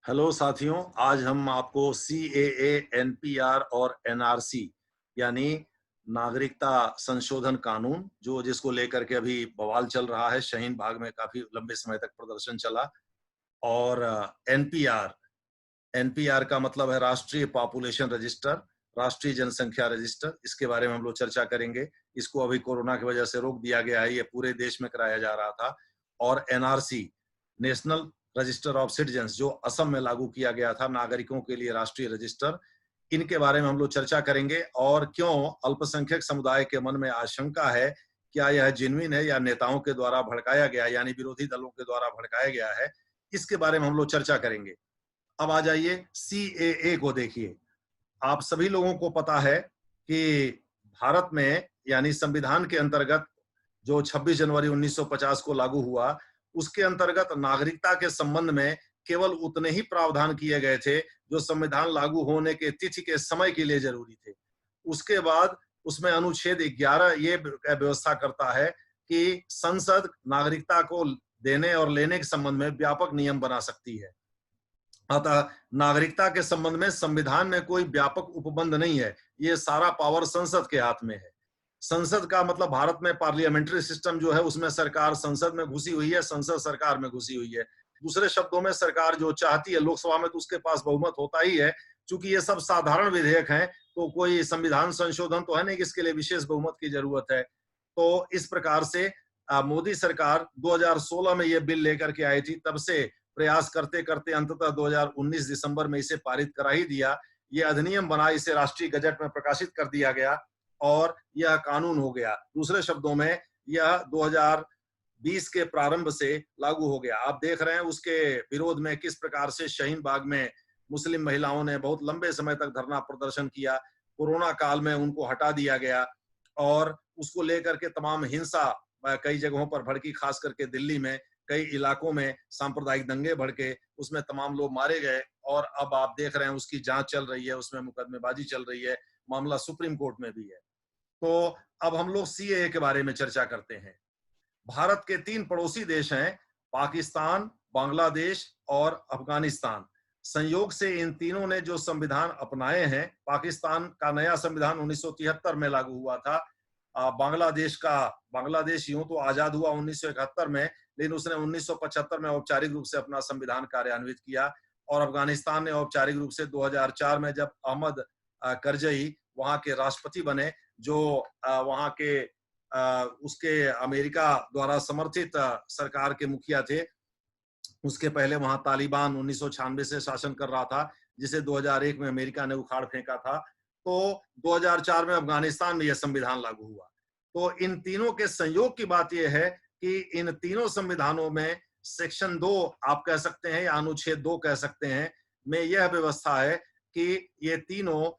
Hello साथियों, आज हम आपको सीएए, एनपीआर और एनआरसी यानी नागरिकता संशोधन कानून जो जिसको लेकर के अभी बवाल चल रहा है। शाहीन बाग में काफी लंबे समय तक प्रदर्शन चला। और एनपीआर एनपीआर का मतलब है राष्ट्रीय पॉपुलेशन रजिस्टर, राष्ट्रीय जनसंख्या रजिस्टर। इसके बारे में हम लोग चर्चा करेंगे। इसको अभी कोरोना की वजह से रोक दिया गया है, ये पूरे देश में कराया जा रहा था। और NRC, national register of citizens, जो असम में लागू किया गया था, नागरिकों के लिए राष्ट्रीय रजिस्टर। इनके बारे में हम लोग चर्चा करेंगे और क्यों अल्पसंख्यक समुदाय के मन में आशंका है, क्या यह जेन्युइन है या नेताओं के द्वारा भड़काया गया, यानी विरोधी दलों के द्वारा भड़काया गया है, इसके बारे में हम लोग चर्चा करेंगे। अब आ जाइए सीएए को देखिए। आप सभी लोगों को पता है कि भारत में यानी संविधान के अंतर्गत जो 26 जनवरी 1950 को लागू हुआ, उसके अंतर्गत नागरिकता के संबंध में केवल उतने ही प्रावधान किए गए थे जो संविधान लागू होने के तिथि के समय के लिए जरूरी थे। उसके बाद उसमें अनुच्छेद 11 ये व्यवस्था करता है कि संसद नागरिकता को देने और लेने के संबंध में व्यापक नियम बना सकती है। अतः नागरिकता के संबंध में संविधान में कोई व्यापक उपबंध नहीं है, ये सारा पावर संसद के हाथ में है। संसद का मतलब भारत में पार्लियामेंट्री सिस्टम जो है, उसमें सरकार संसद में घुसी हुई है, संसद सरकार में घुसी हुई है। दूसरे शब्दों में सरकार जो चाहती है, लोकसभा में तो उसके पास बहुमत होता ही है। चूंकि ये सब साधारण विधेयक हैं, तो कोई संविधान संशोधन तो है नहीं कि इसके लिए विशेष बहुमत की जरूरत है। तो इस प्रकार से मोदी सरकार 2016 में ये बिल लेकर के आई थी। तब से प्रयास करते करते अंततः 2019 दिसंबर में इसे पारित करा ही दिया। ये अधिनियम बना, इसे राष्ट्रीय गजट में प्रकाशित कर दिया गया और यह कानून हो गया। दूसरे शब्दों में यह 2020 के प्रारंभ से लागू हो गया। आप देख रहे हैं उसके विरोध में किस प्रकार से शाहीन बाग में मुस्लिम महिलाओं ने बहुत लंबे समय तक धरना प्रदर्शन किया। कोरोना काल में उनको हटा दिया गया और उसको लेकर के तमाम हिंसा कई जगहों पर भड़की, खास करके दिल्ली में कई इलाकों में सांप्रदायिक दंगे भड़के, उसमें तमाम लोग मारे गए। और अब आप देख रहे हैं उसकी जांच चल रही है, उसमें मुकदमेबाजी चल रही है, मामला सुप्रीम कोर्ट में भी है। तो अब हम लोग सीएए के बारे में चर्चा करते हैं। भारत के 3 पड़ोसी देश हैं, पाकिस्तान, बांग्लादेश और अफगानिस्तान। संयोग से इन तीनों ने जो संविधान अपनाए हैं, पाकिस्तान का नया संविधान 1973 में लागू हुआ था। बांग्लादेश यूं तो आजाद हुआ 1971 में, लेकिन उसने 1975 में औपचारिक रूप से अपना संविधान कार्यान्वित किया। और अफगानिस्तान ने औपचारिक रूप से 2004 में, जब अहमद करजई वहां के राष्ट्रपति बने, जो वहां के उसके अमेरिका द्वारा समर्थित सरकार के मुखिया थे। उसके पहले वहां तालिबान 1996 से शासन कर रहा था, जिसे 2001 में अमेरिका ने उखाड़ फेंका था। तो 2004 में अफगानिस्तान में यह संविधान लागू हुआ। तो इन तीनों के संयोग की बात यह है कि इन तीनों संविधानों में सेक्शन 2 आप कह सकते हैं या अनुच्छेद 2 कह सकते हैं, में यह व्यवस्था है कि ये तीनों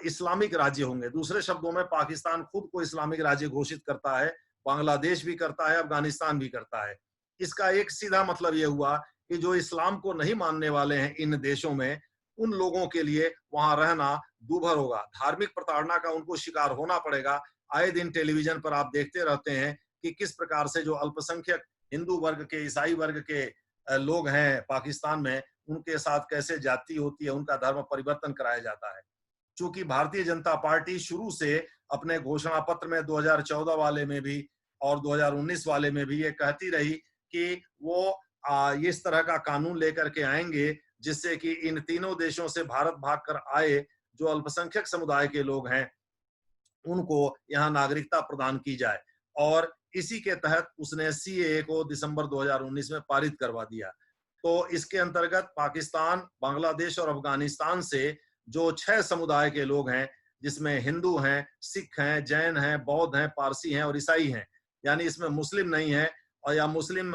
इस्लामिक राज्य होंगे। दूसरे शब्दों में पाकिस्तान खुद को इस्लामिक राज्य घोषित करता है, बांग्लादेश भी करता है, अफगानिस्तान भी करता है। इसका एक सीधा मतलब यह हुआ कि जो इस्लाम को नहीं मानने वाले हैं इन देशों में, उन लोगों के लिए वहां रहना दूभर होगा, धार्मिक प्रताड़ना का उनको शिकार होना पड़ेगा। आए दिन टेलीविजन पर आप देखते रहते हैं कि किस प्रकार से जो अल्पसंख्यक हिंदू वर्ग के, ईसाई वर्ग के लोग हैं पाकिस्तान में, उनके साथ कैसे जाति होती है, उनका धर्म परिवर्तन कराया जाता है। चूंकि भारतीय जनता पार्टी शुरू से अपने घोषणा पत्र में 2014 वाले में भी और 2019 वाले में भी ये कहती रही कि वो इस तरह का कानून लेकर के आएंगे जिससे कि इन तीनों देशों से भारत भागकर आए जो अल्पसंख्यक समुदाय के लोग हैं, उनको यहाँ नागरिकता प्रदान की जाए। और इसी के तहत उसने सीएए को दिसंबर 2019 में पारित करवा दिया। तो इसके अंतर्गत पाकिस्तान, बांग्लादेश और अफगानिस्तान से जो 6 समुदाय के लोग हैं, जिसमें हिंदू हैं, सिख हैं, जैन हैं, बौद्ध हैं, पारसी हैं और ईसाई हैं, यानी इसमें मुस्लिम नहीं है। और या मुस्लिम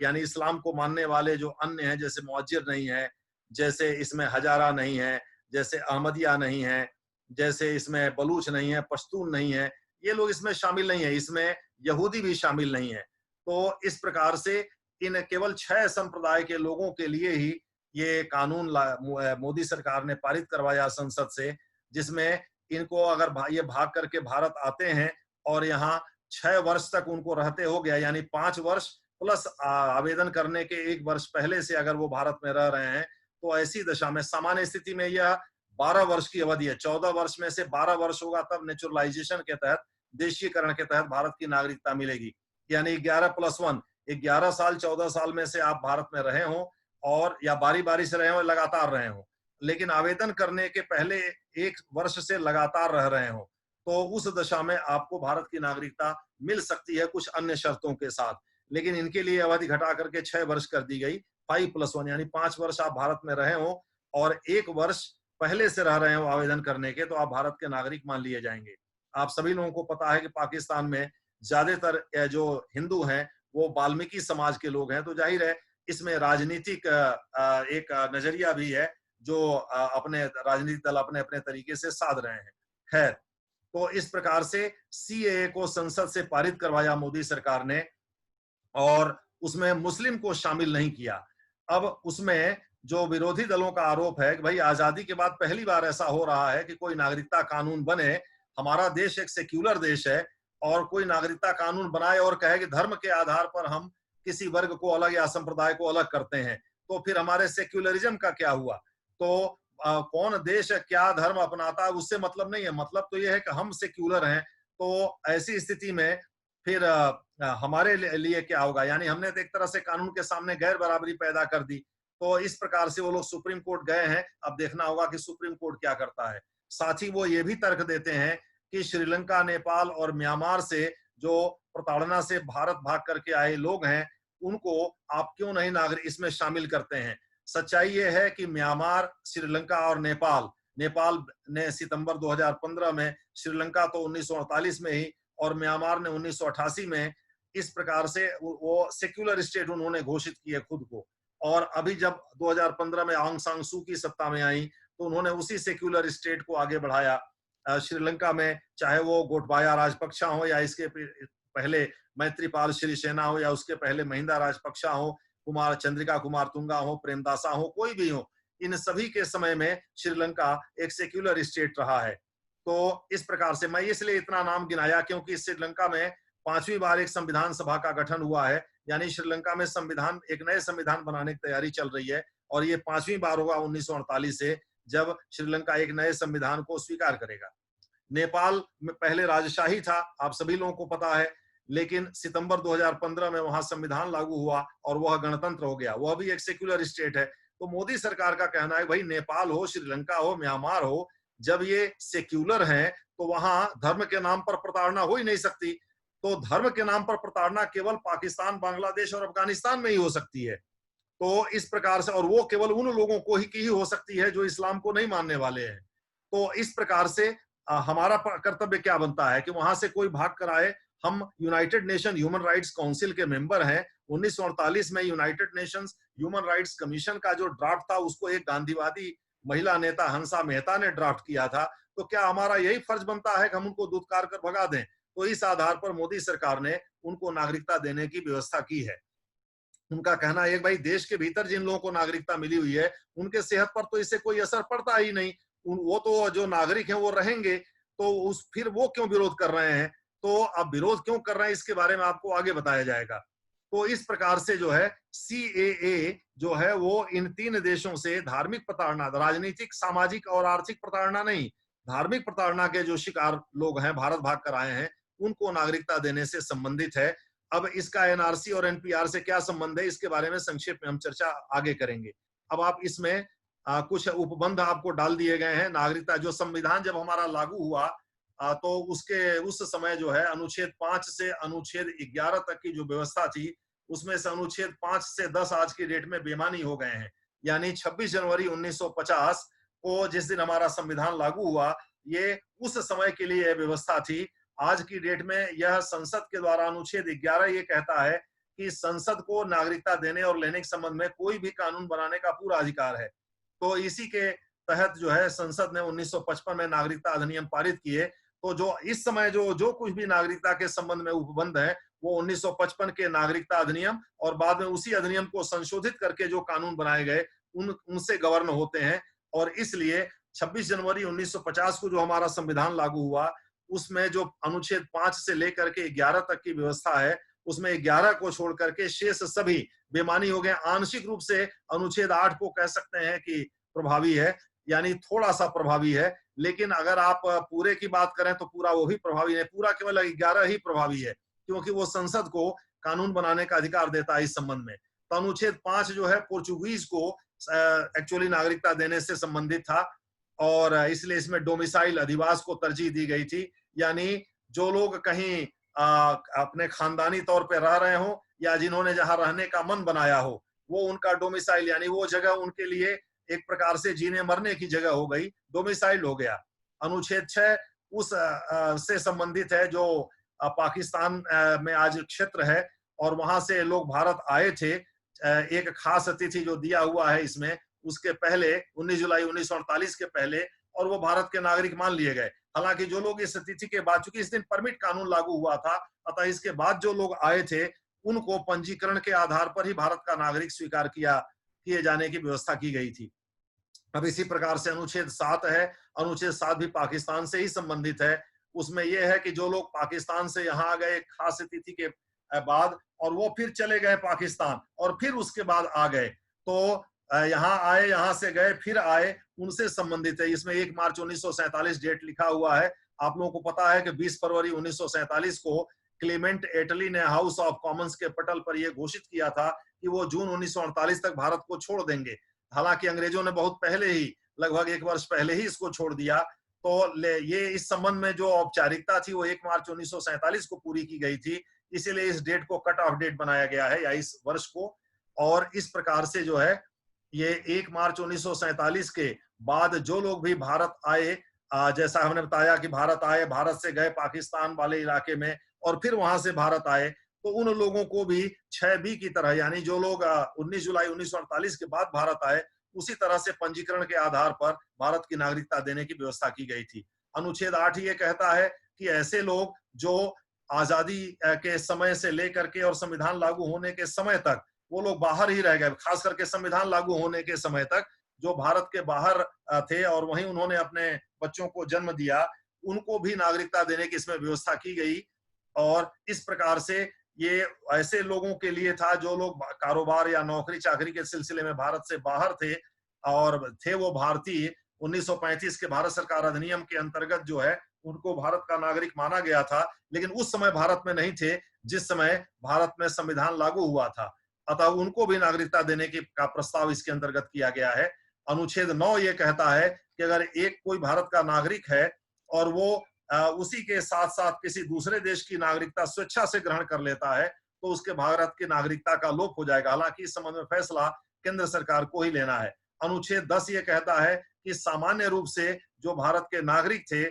यानी इस्लाम को मानने वाले जो अन्य हैं, जैसे मुअज्जिर नहीं है, जैसे इसमें हजारा नहीं है, जैसे अहमदिया नहीं है, जैसे इसमें बलूच नहीं है, पश्तून नहीं है, ये लोग इसमें शामिल नहीं है। इसमें यहूदी भी शामिल नहीं है। तो इस प्रकार से इन केवल 6 संप्रदाय के लोगों के लिए ही ये कानून मोदी सरकार ने पारित करवाया संसद से, जिसमें इनको अगर ये भाग करके भारत आते हैं और यहाँ 6 वर्ष तक उनको रहते हो गया, यानी 5 वर्ष प्लस आवेदन करने के 1 वर्ष पहले से अगर वो भारत में रह रहे हैं, तो ऐसी दशा में सामान्य स्थिति में यह 12 वर्ष की अवधि है। 14 वर्ष में से 12 वर्ष होगा तब नेचुरलाइजेशन के तहत, देशीकरण के तहत भारत की नागरिकता मिलेगी। यानी 11+1, 11 साल 14 साल में से आप भारत में रहे हो और या बारी बारी से रहे हो, लगातार रहे हो, लेकिन आवेदन करने के पहले 1 वर्ष से लगातार रह रहे हो, तो उस दशा में आपको भारत की नागरिकता मिल सकती है कुछ अन्य शर्तों के साथ। लेकिन इनके लिए अवधि घटा करके 6 वर्ष कर दी गई। 5+1 यानी 5 वर्ष आप भारत में रहे हो और 1 वर्ष पहले से रह रहे हो आवेदन करने के, तो आप भारत के नागरिक मान लिए जाएंगे। आप सभी लोगों को पता है कि पाकिस्तान में ज्यादातर जो हिंदू हैं वो वाल्मीकि समाज के लोग हैं, तो जाहिर है इसमें राजनीतिक एक नजरिया भी है जो अपने राजनीतिक दल अपने अपने तरीके से साध रहे हैं। खैर, तो इस प्रकार से सीएए को संसद से पारित करवाया मोदी सरकार ने और उसमें मुस्लिम को शामिल नहीं किया। अब उसमें जो विरोधी दलों का आरोप है कि भाई आजादी के बाद पहली बार ऐसा हो रहा है कि कोई नागरिकता कानून बने, हमारा देश एक सेक्युलर देश है, और कोई नागरिकता कानून बनाए और कहे कि धर्म के आधार पर हम किसी वर्ग को अलग या संप्रदाय को अलग करते हैं, तो फिर हमारे सेक्युलरिज्म का क्या हुआ? तो कौन देश क्या धर्म अपनाता है उससे मतलब नहीं है, मतलब तो यह है कि हम सेक्युलर हैं। तो ऐसी स्थिति में फिर हमारे लिए क्या होगा? यानी हमने तो एक तरह से कानून के सामने गैर बराबरी पैदा कर दी। तो इस प्रकार से वो लोग सुप्रीम कोर्ट गए हैं। अब देखना होगा कि सुप्रीम कोर्ट क्या करता है। साथ ही वो ये भी तर्क देते हैं कि श्रीलंका, नेपाल और म्यांमार से जो प्रताड़ना से भारत भाग करके आए लोग हैं, उनको आप क्यों नहीं नागरिक इसमें शामिल करते हैं? सच्चाई ये है कि म्यांमार, श्रीलंका और नेपाल ने सितंबर 2015 में, श्रीलंका तो 1948 में ही और म्यांमार ने 1988 में, इस प्रकार से वो सेक्युलर स्टेट उन्होंने घोषित किए खुद को। और अभी जब 2015 में आंग सान सू की सत्ता में आई तो उन्होंने उसी सेक्युलर स्टेट को आगे बढ़ाया। श्रीलंका में चाहे वो गोटबाया राजपक्षा हो या इसके पहले मैत्रीपाल सिरिसेना हो या उसके पहले महिंदा राजपक्षा हो, चंद्रिका कुमारतुंगा हो, प्रेमदासा हो, कोई भी हो, इन सभी के समय में श्रीलंका एक सेक्युलर स्टेट रहा है। तो इस प्रकार से मैं इसलिए इतना नाम गिनाया क्योंकि श्रीलंका में 5वीं बार एक संविधान सभा का गठन हुआ है। यानी श्रीलंका में संविधान, एक नए संविधान बनाने की तैयारी चल रही है और ये 5वीं बार होगा 1948 से, जब श्रीलंका एक नए संविधान को स्वीकार करेगा। नेपाल में पहले राजशाही था, आप सभी लोगों को पता है, लेकिन सितंबर 2015 में वहां संविधान लागू हुआ और वह गणतंत्र हो गया। वह भी एक सेक्युलर स्टेट है। तो मोदी सरकार का कहना है भाई नेपाल हो, श्रीलंका हो, म्यांमार हो, जब ये सेक्युलर हैं तो वहां धर्म के नाम पर प्रताड़ना हो ही नहीं सकती। तो धर्म के नाम पर प्रताड़ना केवल पाकिस्तान, बांग्लादेश और अफगानिस्तान में ही हो सकती है। तो इस प्रकार से, और वो केवल उन लोगों को ही की ही हो सकती है जो इस्लाम को नहीं मानने वाले हैं। तो इस प्रकार से हमारा कर्तव्य क्या बनता है कि वहां से कोई भाग कर आए। हम United nation human rights council के मेंबर हैं। 1948 में United Nations human rights commission का जो ड्राफ्ट था उसको एक गांधीवादी महिला नेता हंसा मेहता ने ड्राफ्ट किया था। तो क्या हमारा यही फर्ज बनता है कि हम उनको दुत्कार कर भगा दें? तो इस आधार पर मोदी सरकार ने उनको नागरिकता देने की व्यवस्था की है। उनका कहना है भाई देश के भीतर जिन लोगों को नागरिकता मिली हुई है उनके सेहत पर तो इससे कोई असर पड़ता ही नहीं, वो तो जो नागरिक हैं वो रहेंगे, तो फिर वो क्यों विरोध कर रहे हैं? तो अब विरोध क्यों कर रहे हैं इसके बारे में आपको आगे बताया जाएगा। तो इस प्रकार से जो है सीएए जो है वो इन 3 देशों से धार्मिक प्रताड़ना, राजनीतिक, सामाजिक और आर्थिक प्रताड़ना नहीं, धार्मिक प्रताड़ना के जो शिकार लोग हैं, भारत भाग कर आए हैं, उनको नागरिकता देने से संबंधित है। अब इसका एनआरसी और एनपीआर से क्या संबंध है, इसके बारे में संक्षेप में हम चर्चा आगे करेंगे। अब आप इसमें कुछ उपबंध आपको डाल दिए गए हैं। नागरिकता, जो संविधान जब हमारा लागू हुआ तो उसके उस समय जो है अनुच्छेद 5 से अनुच्छेद 11 तक की जो व्यवस्था थी, उसमें से अनुच्छेद 5 से 10 आज की डेट में बेमानी हो गए हैं। यानी 26 जनवरी 1950 को जिस दिन हमारा संविधान लागू हुआ, ये उस समय के लिए व्यवस्था थी। आज की डेट में यह संसद के द्वारा अनुच्छेद 11 ये कहता है कि संसद को नागरिकता देने और लेने के संबंध में कोई भी कानून बनाने का पूरा अधिकार है। तो इसी के तहत जो है संसद ने 1955 में नागरिकता अधिनियम पारित किए। तो जो इस समय जो कुछ भी नागरिकता के संबंध में उपबंध है वो 1955 के नागरिकता अधिनियम और बाद में उसी अधिनियम को संशोधित करके जो कानून बनाए गए उनसे गवर्न होते हैं। और इसलिए 26 जनवरी 1950 को जो हमारा संविधान लागू हुआ, उसमें जो अनुच्छेद 5 से लेकर के 11 तक की व्यवस्था है, उसमें 11 को छोड़ करके शेष सभी बेमानी हो गए। आंशिक रूप से अनुच्छेद 8 को कह सकते हैं कि प्रभावी है, यानी थोड़ा सा प्रभावी है, लेकिन अगर आप पूरे की बात करें तो पूरा वो भी प्रभावी है, पूरा केवल 11 ही प्रभावी है, क्योंकि वो संसद को कानून बनाने का अधिकार देता है इस संबंध में। तो अनुच्छेद 5 जो है पोर्चुगीज को एक्चुअली नागरिकता देने से संबंधित था, और इसलिए इसमें डोमिसाइल अधिवास को तरजीह दी गई थी, यानी जो लोग कहीं अपने खानदानी तौर पे रह रहे हो या जिन्होंने जहां रहने का मन बनाया हो, वो उनका डोमिसाइल यानी वो जगह उनके लिए एक प्रकार से जीने मरने की जगह हो गई, डोमिसाइल हो गया। अनुच्छेद 6 उस से संबंधित है जो पाकिस्तान में आज क्षेत्र है, और वहां से लोग भारत आए थे। एक खास तिथि जो दिया हुआ है इसमें, उसके पहले 19 जुलाई 1948 के पहले, और वो भारत के नागरिक मान लिए गए। हालांकि जो लोग इस तिथि के बाद, चूंकि इस दिन परमिट कानून लागू हुआ था, अतः इसके बाद जो लोग आए थे उनको पंजीकरण के आधार पर ही भारत का नागरिक स्वीकार किए जाने की व्यवस्था की गई थी। अब इसी प्रकार से अनुच्छेद 7 है, अनुच्छेद 7 भी पाकिस्तान से ही संबंधित है। उसमें यह है कि जो लोग पाकिस्तान से यहाँ आ गए खास तिथि के बाद, और वो फिर चले गए पाकिस्तान और फिर उसके बाद आ गए, तो यहाँ आए, यहाँ से गए फिर आए, उनसे संबंधित है। इसमें 1 मार्च 1947 डेट लिखा हुआ है। आप लोगों को पता है कि 20 फरवरी 1947 को क्लेमेंट एटली ने हाउस ऑफ कॉमन्स के पटल पर यह घोषित किया था कि वो जून 1948 तक भारत को छोड़ देंगे। हालांकि अंग्रेजों ने बहुत पहले ही, लगभग 1 वर्ष पहले ही इसको छोड़ दिया। तो ये इस संबंध में जो औपचारिकता थी वो 1 मार्च 1947 को पूरी की गई थी, इसीलिए इस डेट को कट ऑफ डेट बनाया गया है, या इस वर्ष को। और इस प्रकार से जो है ये 1 मार्च 1947 के बाद जो लोग भी भारत आए, जैसा हमने बताया कि भारत आए, भारत से गए पाकिस्तान वाले इलाके में और फिर वहां से भारत आए, तो उन लोगों को भी 6B की तरह, यानी जो लोग 19 जुलाई 1948 के बाद भारत आए, उसी तरह से पंजीकरण के आधार पर भारत की नागरिकता देने की व्यवस्था की गई थी। अनुच्छेद 8 ये कहता है कि ऐसे लोग जो आजादी के समय से लेकर के और संविधान लागू होने के समय तक वो लोग बाहर ही रह गए, खास करके संविधान लागू होने के समय तक जो भारत के बाहर थे और वहीं उन्होंने अपने बच्चों को जन्म दिया, उनको भी नागरिकता देने की इसमें व्यवस्था की गई। और इस प्रकार से ये ऐसे लोगों के लिए था जो लोग कारोबार या नौकरी चाकरी के सिलसिले में भारत से बाहर थे और थे वो भारतीय। 1935 के भारत सरकार अधिनियम के अंतर्गत जो है उनको भारत का नागरिक माना गया था, लेकिन उस समय भारत में नहीं थे जिस समय भारत में संविधान लागू हुआ था, अतः उनको भी नागरिकता देने का प्रस्ताव इसके अंतर्गत किया गया है। अनुच्छेद 9 ये कहता है कि अगर एक कोई भारत का नागरिक है और वो उसी के साथ साथ किसी दूसरे देश की नागरिकता स्वेच्छा से ग्रहण कर लेता है, तो उसके भारत की नागरिकता का लोप हो जाएगा। हालांकि इस संबंध में फैसला केंद्र सरकार को ही लेना है। अनुच्छेद 10 ये कहता है कि सामान्य रूप से जो भारत के नागरिक थे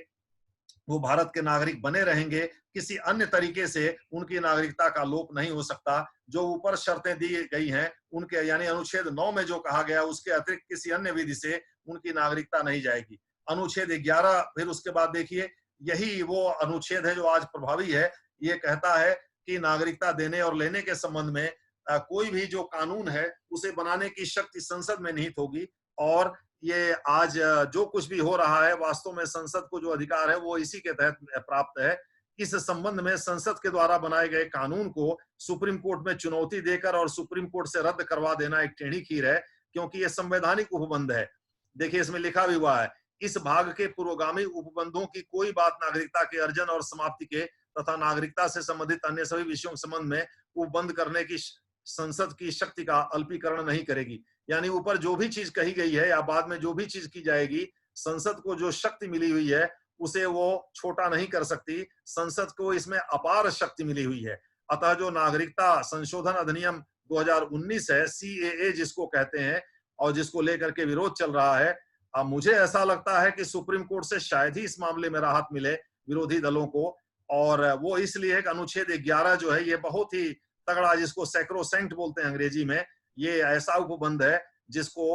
वो भारत के नागरिक बने रहेंगे, किसी अन्य तरीके से उनकी नागरिकता का लोप नहीं हो सकता। जो ऊपर शर्तें दी गई हैं उनके, यानी अनुच्छेद 9 में जो कहा गया उसके अतिरिक्त किसी अन्य विधि से उनकी नागरिकता नहीं जाएगी। अनुच्छेद 11 फिर उसके बाद देखिए, यही वो अनुच्छेद है जो आज प्रभावी है। ये कहता है कि नागरिकता देने और लेने के संबंध में कोई भी जो कानून है उसे बनाने की शक्ति संसद में निहित होगी, और ये आज जो कुछ भी हो रहा है वास्तव में संसद को जो अधिकार है वो इसी के तहत प्राप्त है। इस संबंध में संसद के द्वारा बनाए गए कानून को सुप्रीम कोर्ट में चुनौती देकर और सुप्रीम कोर्ट से रद्द करवा देना एक टेढ़ी खीर है, क्योंकि ये संवैधानिक उपबंध है। देखिए इसमें लिखा भी हुआ है, इस भाग के पूर्वगामी उपबंधों की कोई बात नागरिकता के अर्जन और समाप्ति के तथा नागरिकता से संबंधित अन्य सभी विषयों के संबंध में उपबंध करने की संसद की शक्ति का अल्पीकरण नहीं करेगी। यानी ऊपर जो भी चीज कही गई है या बाद में जो भी चीज की जाएगी, संसद को जो शक्ति मिली हुई है उसे वो छोटा नहीं कर सकती। संसद को इसमें अपार शक्ति मिली हुई है। अतः जो नागरिकता संशोधन अधिनियम 2019 है, CAA जिसको कहते हैं, और जिसको लेकर के विरोध चल रहा है, अब मुझे ऐसा लगता है कि सुप्रीम कोर्ट से शायद ही इस मामले में राहत मिले विरोधी दलों को, और वो इसलिए कि अनुच्छेद 11 जो है ये बहुत ही तगड़ा, जिसको सैक्रोसेंक्ट बोलते हैं अंग्रेजी में, ये ऐसा उपबंध है जिसको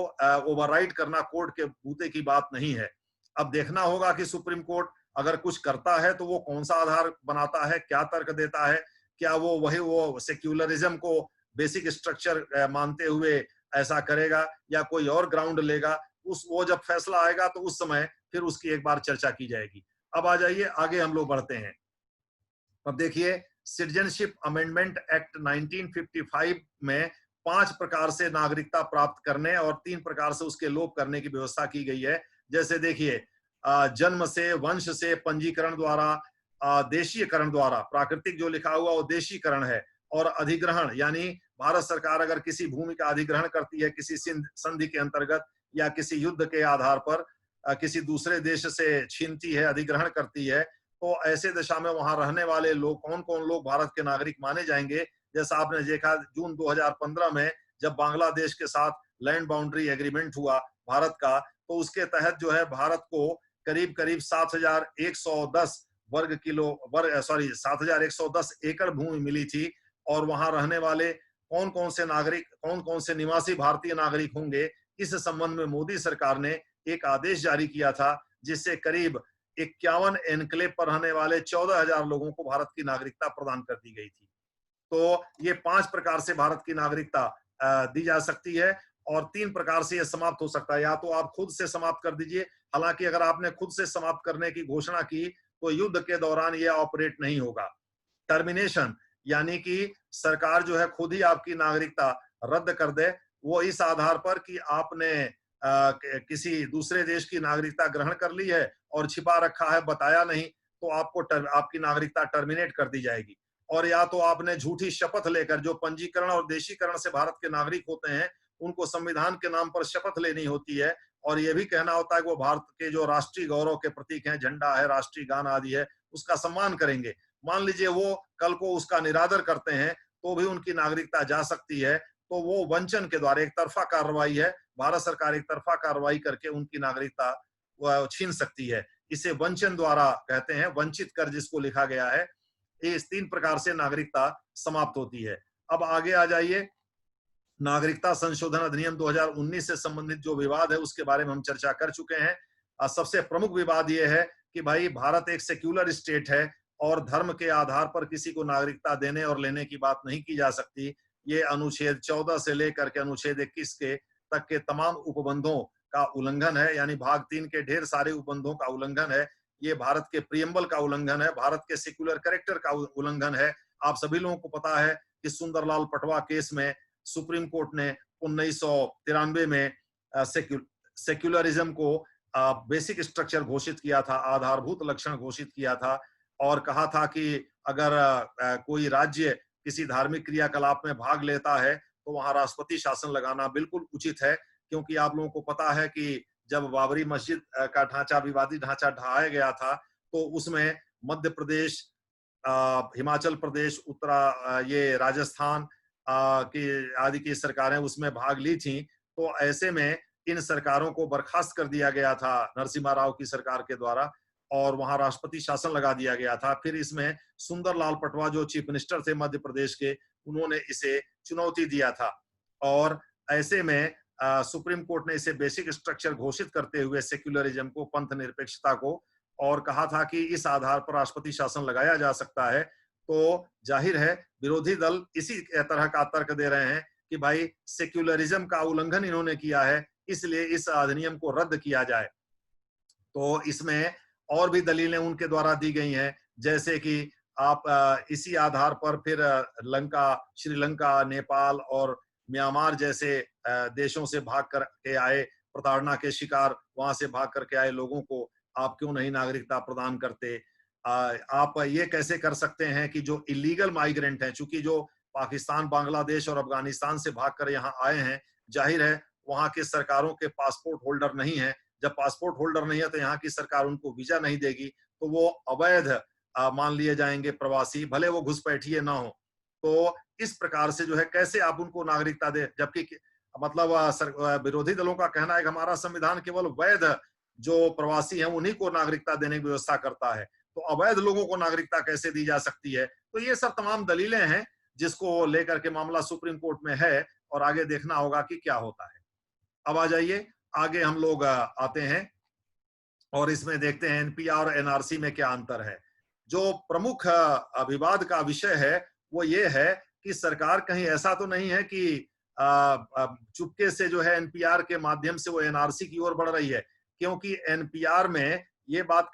ओवरराइड करना कोर्ट के बूते की बात नहीं है। अब देखना होगा कि सुप्रीम कोर्ट अगर कुछ करता है तो वो कौन सा आधार बनाता है, क्या तर्क देता है, क्या वो सेक्युलरिज्म को बेसिक स्ट्रक्चर मानते हुए ऐसा करेगा या कोई और ग्राउंड लेगा। वो जब फैसला आएगा तो उस समय फिर उसकी एक बार चर्चा की जाएगी। अब आ जाइए आगे हम लोग बढ़ते हैं। अब देखिए सिटीजनशिप अमेंडमेंट एक्ट 1955 में 5 प्रकार से नागरिकता प्राप्त करने और 3 प्रकार से उसके लोप करने की व्यवस्था की गई है। जैसे देखिए, जन्म से, वंश से, पंजीकरण द्वारा, देशीयकरण द्वारा, प्राकृतिक जो लिखा हुआ वो देशीकरण है, और अधिग्रहण यानी भारत सरकार अगर किसी भूमि का अधिग्रहण करती है किसी संधि के अंतर्गत या किसी युद्ध के आधार पर, किसी दूसरे देश से छीनती है, अधिग्रहण करती है, तो ऐसे दशा में वहां रहने वाले लोग, कौन कौन लोग भारत के नागरिक माने जाएंगे। जैसा आपने देखा जून 2015 में जब बांग्लादेश के साथ लैंड बाउंड्री एग्रीमेंट हुआ भारत का, तो उसके तहत जो है भारत को करीब करीब 7,110 7,110 एकड़ भूमि मिली थी, और वहां रहने वाले कौन कौन से नागरिक, कौन कौन से निवासी भारतीय नागरिक होंगे, इस संबंध में मोदी सरकार ने एक आदेश जारी किया था, जिससे करीब 51 एनक्लेव पर रहने वाले 14,000 लोगों को भारत की नागरिकता प्रदान कर दी गई थी। तो ये 5 प्रकार से भारत की नागरिकता दी जा सकती है, और 3 प्रकार से ये समाप्त हो सकता है। या तो आप खुद से समाप्त कर दीजिए, हालांकि अगर आपने खुद से समाप्त करने की घोषणा की तो युद्ध के दौरान ये ऑपरेट नहीं होगा। टर्मिनेशन यानी कि सरकार जो है खुद ही आपकी नागरिकता रद्द कर दे, वो इस आधार पर कि आपने किसी दूसरे देश की नागरिकता ग्रहण कर ली है और छिपा रखा है, बताया नहीं, तो आपकी नागरिकता टर्मिनेट कर दी जाएगी। और या तो आपने झूठी शपथ लेकर, जो पंजीकरण और देशीकरण से भारत के नागरिक होते हैं उनको संविधान के नाम पर शपथ लेनी होती है, और यह भी कहना होता है कि वो भारत के जो राष्ट्रीय गौरव के प्रतीक हैं, झंडा है, राष्ट्रीय गान आदि है, उसका सम्मान करेंगे। मान लीजिए वो कल को उसका निरादर करते हैं तो भी उनकी नागरिकता जा सकती है। तो वो वंचन के द्वारा, एक तरफा कार्रवाई है, भारत सरकार एक तरफा कार्रवाई करके उनकी नागरिकता छीन सकती है। इसे वंचन द्वारा कहते हैं, वंचित कर जिसको लिखा गया है। इस 3 प्रकार से नागरिकता समाप्त होती है। अब आगे आ जाइए, नागरिकता संशोधन अधिनियम 2019 से संबंधित जो विवाद है उसके बारे में हम चर्चा कर चुके हैं। सबसे प्रमुख विवाद यह है कि भाई भारत एक सेक्युलर स्टेट है और धर्म के आधार पर किसी को नागरिकता देने और लेने की बात नहीं की जा सकती। ये अनुच्छेद 14 से लेकर के अनुच्छेद 21 के तक के तमाम उपबंधों का उल्लंघन है, यानी भाग 3 के ढेर सारे उपबंधों का उल्लंघन है। ये भारत के प्रियम्बल का उल्लंघन है, भारत के सेक्युलर कैरेक्टर का उल्लंघन है। आप सभी लोगों को पता है कि सुंदरलाल पटवा केस में सुप्रीम कोर्ट ने 1993 में सेक्युलरिज्म को बेसिक स्ट्रक्चर घोषित किया था, आधारभूत लक्षण घोषित किया था, और कहा था कि अगर कोई राज्य किसी धार्मिक क्रियाकलाप में भाग लेता है तो वहां राष्ट्रपति शासन लगाना बिल्कुल उचित है। क्योंकि आप लोगों को पता है कि जब बाबरी मस्जिद का ढांचा, विवादी ढांचा ढहाया गया था, तो उसमें मध्य प्रदेश, हिमाचल प्रदेश, ये राजस्थान की आदि की सरकारें उसमें भाग ली थी। तो ऐसे में इन सरकारों को बर्खास्त कर दिया गया था नरसिम्हा राव की सरकार के द्वारा, और वहां राष्ट्रपति शासन लगा दिया गया था। फिर इसमें सुंदरलाल पटवा जो चीफ मिनिस्टर थे मध्य प्रदेश के, उन्होंने इसे चुनौती दिया था, और ऐसे में सुप्रीम कोर्ट ने इसे बेसिक स्ट्रक्चर घोषित करते हुए सेक्युलरिज्म को, पंथ निरपेक्षता को, और कहा था कि इस आधार पर राष्ट्रपति शासन लगाया जा सकता है। तो जाहिर है विरोधी दल इसी तरह का तर्क दे रहे हैं कि भाई सेक्युलरिज्म का उल्लंघन इन्होंने किया है, इसलिए इस अधिनियम को रद्द किया जाए। तो इसमें और भी दलीलें उनके द्वारा दी गई हैं, जैसे कि आप इसी आधार पर फिर श्रीलंका, नेपाल और म्यांमार जैसे देशों से भाग कर के आए, प्रताड़ना के शिकार वहां से भाग करके आए लोगों को आप क्यों नहीं नागरिकता प्रदान करते। आप ये कैसे कर सकते हैं कि जो इलीगल माइग्रेंट हैं, चूंकि जो पाकिस्तान, बांग्लादेश और अफगानिस्तान से भागकर यहाँ आए हैं, जाहिर है वहां के सरकारों के पासपोर्ट होल्डर नहीं है। जब पासपोर्ट होल्डर नहीं है तो यहाँ की सरकार उनको वीजा नहीं देगी, तो वो अवैध मान लिए जाएंगे प्रवासी, भले वो घुसपैठिए ना हो। तो इस प्रकार से जो है कैसे आप उनको नागरिकता दे, जबकि मतलब विरोधी दलों का कहना है कि हमारा संविधान केवल वैध जो प्रवासी हैं उन्हीं को नागरिकता देने की व्यवस्था करता है, तो अवैध लोगों को नागरिकता कैसे दी जा सकती है। तो ये सब तमाम दलीलें हैं जिसको लेकर के मामला सुप्रीम कोर्ट में है, और आगे देखना होगा कि क्या होता है। अब आ जाइए, आगे हम लोग आते हैं और इसमें देखते हैं एनपीआर और एनआरसी में क्या अंतर है। जो प्रमुख विवाद का विषय है वो ये है कि सरकार कहीं ऐसा तो नहीं है कि चुपके से जो है एनपीआर के माध्यम से वो एनआरसी की ओर बढ़ रही है, क्योंकि एनपीआर में ये बात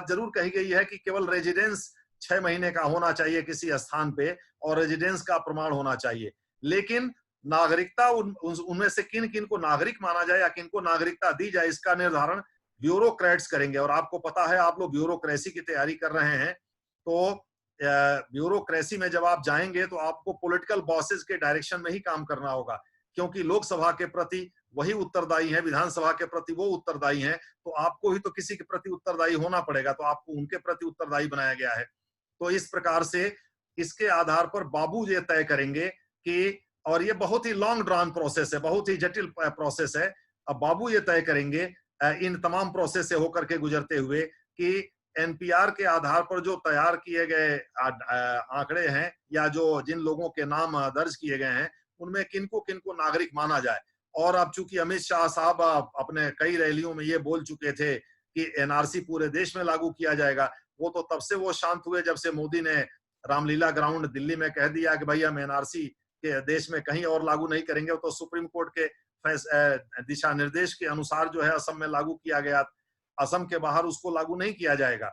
जरूर कही गई है कि केवल रेजिडेंस 6 महीने का होना चाहिए किसी स्थान पे, और रेजिडेंस का प्रमाण होना चाहिए। लेकिन नागरिकता उनमें से किन किन को नागरिक माना जाए या किन को नागरिकता दी जाए, इसका निर्धारण ब्यूरोक्रेट्स करेंगे। और आपको पता है, आप लोग ब्यूरोक्रेसी की तैयारी कर रहे हैं, तो ब्यूरोक्रेसी में जब आप जाएंगे तो आपको पॉलिटिकल बॉसेस के डायरेक्शन में ही काम करना होगा, क्योंकि लोकसभा के प्रति वही उत्तरदायी है, विधानसभा के प्रति वो उत्तरदायी है, तो आपको ही तो किसी के प्रति उत्तरदायी होना पड़ेगा, तो आपको उनके प्रति उत्तरदायी बनाया गया है। तो इस प्रकार से इसके आधार पर बाबू ये तय करेंगे कि, और ये बहुत ही लॉन्ग ड्रॉन प्रोसेस है, बहुत ही जटिल प्रोसेस है। अब बाबू ये तय करेंगे इन तमाम प्रोसेस से होकर के गुजरते हुए कि एनपीआर के आधार पर जो तैयार किए गए आंकड़े हैं या जो जिन लोगों के नाम दर्ज किए गए हैं, उनमें किनको किनको नागरिक माना जाए। और अब चूंकि अमित शाह साहब अपने कई रैलियों में ये बोल चुके थे कि एनआरसी पूरे देश में लागू किया जाएगा, वो तो तब से वो शांत हुए जब से मोदी ने रामलीला ग्राउंड दिल्ली में कह दिया कि भाई हम एनआरसी के देश में कहीं और लागू नहीं करेंगे। तो सुप्रीम कोर्ट के दिशा निर्देश के अनुसार जो है असम में लागू किया गया, असम के बाहर उसको लागू नहीं किया जाएगा।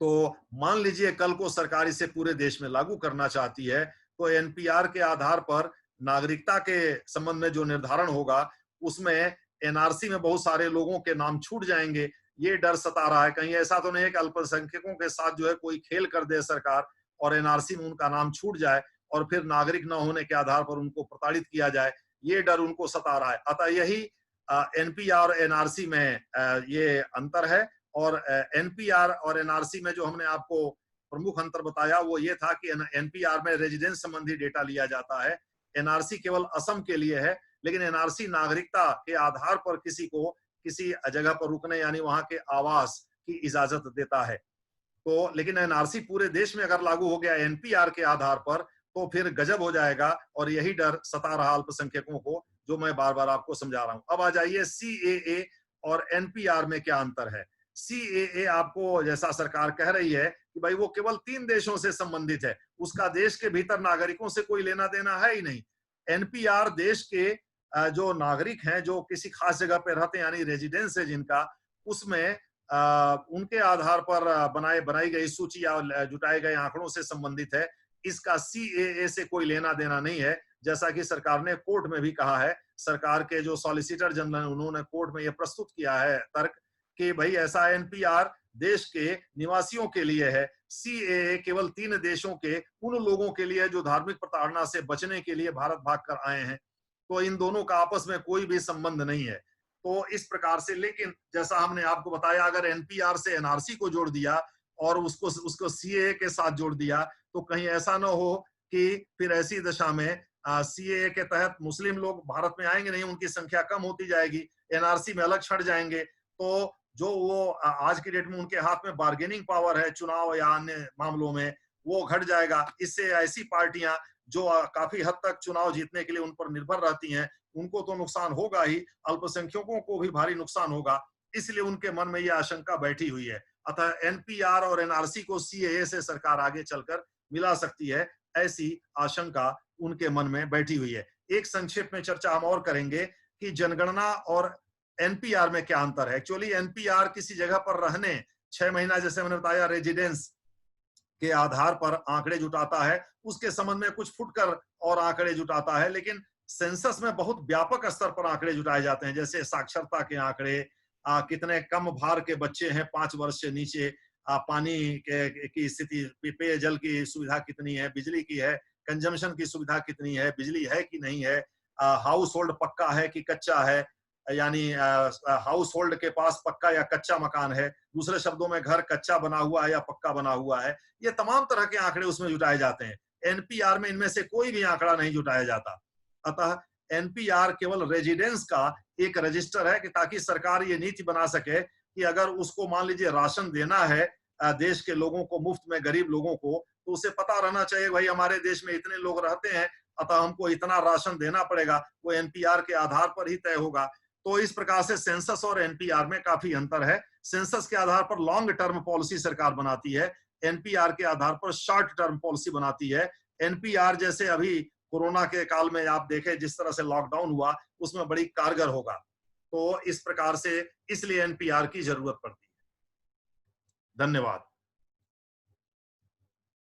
तो मान लीजिए कल को सरकार इसे पूरे देश में लागू करना चाहती है, तो एनपीआर के आधार पर नागरिकता के संबंध में जो निर्धारण होगा, उसमें एनआरसी में बहुत सारे लोगों के नाम छूट जाएंगे। ये डर सता रहा है, कहीं ऐसा तो नहीं है कि अल्पसंख्यकों के साथ जो है कोई खेल कर दे सरकार और एनआरसी में उनका नाम छूट जाए और फिर नागरिक न होने के आधार पर उनको प्रताड़ित किया जाए। ये डर उनको सता रहा है। अतः यही एनपीआर और एनआरसी में ये अंतर है। और एनपीआर और एनआरसी में जो हमने आपको प्रमुख अंतर बताया वो ये था कि एनपीआर में रेजिडेंस संबंधी डेटा लिया जाता है, एनआरसी केवल असम के लिए है। लेकिन एनआरसी नागरिकता के आधार पर किसी को किसी जगह पर रुकने यानी वहां के आवास की इजाजत देता है। तो लेकिन एनआरसी पूरे देश में अगर लागू हो गया एनपीआर के आधार पर, तो फिर गजब हो जाएगा। और यही डर सता रहा अल्पसंख्यकों को, जो मैं बार बार आपको समझा रहा हूं। अब आ जाइए सीएए और एनपीआर में क्या अंतर है। सीएए आपको जैसा सरकार कह रही है कि भाई वो केवल 3 देशों से संबंधित है, उसका देश के भीतर नागरिकों से कोई लेना देना है ही नहीं। एनपीआर देश के जो नागरिक हैं, जो किसी खास जगह पे रहते हैं यानी रेजिडेंस है जिनका, उसमें उनके आधार पर बनाई गई सूची या जुटाए गए आंकड़ों से संबंधित है। इसका सीएए से कोई लेना देना नहीं है। जैसा कि सरकार ने कोर्ट में भी कहा है, सरकार के जो सॉलिसिटर जनरल उन्होंने कोर्ट में यह प्रस्तुत किया है तर्क कि भाई ऐसा एनपीआर देश के निवासियों के लिए है, सीएए केवल 3 देशों के उन लोगों के लिए जो धार्मिक प्रताड़ना से बचने के लिए भारत भाग कर आए हैं। तो इन दोनों का आपस में कोई भी संबंध नहीं है। तो इस प्रकार से, लेकिन जैसा हमने आपको बताया, अगर एनपीआर से एनआरसी को जोड़ दिया और उसको सीएए के साथ जोड़ दिया, तो कहीं ऐसा ना हो कि फिर ऐसी दशा में सीएए के तहत मुस्लिम लोग भारत में आएंगे नहीं, उनकी संख्या कम होती जाएगी, एनआरसी में अलग छट जाएंगे। तो जो वो आज की डेट में उनके हाथ में बार्गेनिंग पावर है चुनाव या अन्य मामलों में, वो घट जाएगा। इससे ऐसी पार्टियां जो काफी हद तक चुनाव जीतने के लिए उन पर निर्भर रहती हैं, उनको तो नुकसान होगा ही, अल्पसंख्यकों को भी भारी नुकसान होगा। इसलिए उनके मन में यह आशंका बैठी हुई है। अतः एनपीआर और एनआरसी को सीएए से सरकार आगे चलकर मिला सकती है, ऐसी आशंका उनके मन में बैठी हुई है। एक संक्षेप में चर्चा हम और करेंगे कि जनगणना और एनपीआर में क्या अंतर है। एक्चुअली एनपीआर किसी जगह पर रहने 6 महीना, जैसे मैंने बताया, रेजिडेंस के आधार पर आंकड़े जुटाता है, उसके संबंध में कुछ फुटकर और आंकड़े जुटाता है। लेकिन सेंसस में बहुत व्यापक स्तर पर आंकड़े जुटाए जाते हैं, जैसे साक्षरता के आंकड़े, कितने कम भार के बच्चे हैं 5 वर्ष से नीचे, पानी की स्थिति, पेयजल की सुविधा कितनी है, बिजली की है, कंजम्पशन की सुविधा कितनी है, बिजली है कि नहीं है, हाउस होल्ड पक्का है कि कच्चा है, यानी हाउस होल्ड के पास पक्का या कच्चा मकान है, दूसरे शब्दों में घर कच्चा बना हुआ है या पक्का बना हुआ है। ये तमाम तरह के आंकड़े उसमें जुटाए जाते हैं। एनपीआर में इनमें से कोई भी आंकड़ा नहीं जुटाया जाता। अतः एनपीआर केवल रेजिडेंस का एक रजिस्टर है कि ताकि सरकार ये नीति बना सके कि अगर उसको मान लीजिए राशन देना है देश के लोगों को मुफ्त में, गरीब लोगों को, तो उसे पता रहना चाहिए भाई हमारे देश में इतने लोग रहते हैं, अतः हमको इतना राशन देना पड़ेगा। वो एनपीआर के आधार पर ही तय होगा। तो इस प्रकार से सेंसस और एनपीआर में काफी अंतर है। सेंसस के आधार पर लॉन्ग टर्म पॉलिसी सरकार बनाती है, एनपीआर के आधार पर शॉर्ट टर्म पॉलिसी बनाती है। एनपीआर जैसे अभी कोरोना के काल में आप देखें जिस तरह से लॉकडाउन हुआ, उसमें बड़ी कारगर होगा। तो इस प्रकार से इसलिए एनपीआर की जरूरत पड़ती है। धन्यवाद।